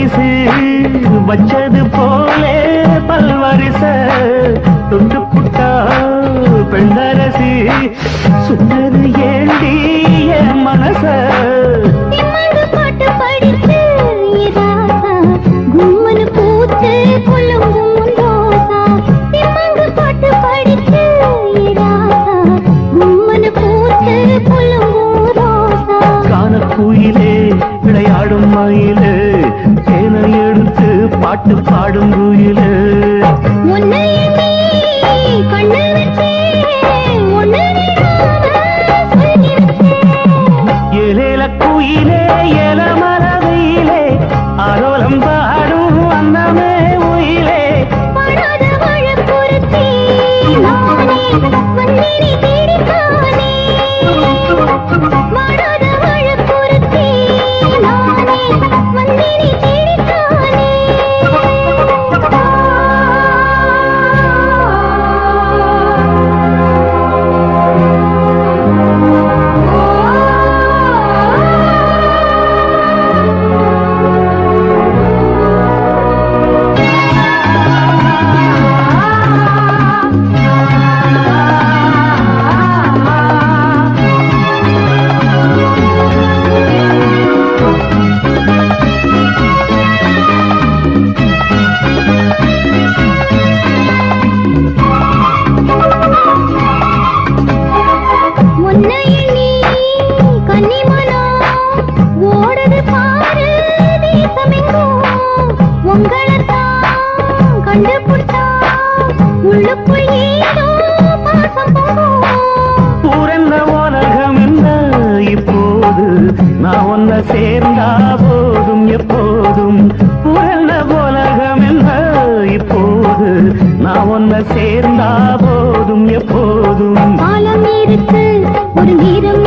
பரிசு வச்சது போலே பல்வரிச தொட்டு புட்டா பெண்ணரசி சுட்டது ஏண்டி என் மனச பாட்டு படிச்சு கும்மனு பூத்து கொள்ளும் ரோசா பாட்டு படிச்சு கும்மனு பூத்து கொள்ளும் ரோசா கானக்குயிலே விளையாடும் மயிலே தேனை எடுத்து பாட்டு பாடும் குயிலே உன்னை எண்ணி கண்ணு வச்சே ஒன்னு ஏலேல குயிலே ஏல மரவிலே ஆரோலம் பாடும் அன்னமே உயிலே பாடாத வாழப்புறத்தே நானே வந்தேனே தேடித்தானே பாடாத வாழப்புறத்தே நானே வந்தேனே தேடித்தானே பூரன்ன உலகம் என்ன இப்போது நான் ஒன்ன சேர்ந்தா போதும் எப்போதும் பூரன்ன உலகம் என்ன இப்போது நான் ஒன்ன சேர்ந்தா போதும் எப்போதும் காலம் இருக்கு ஒரு நேரம்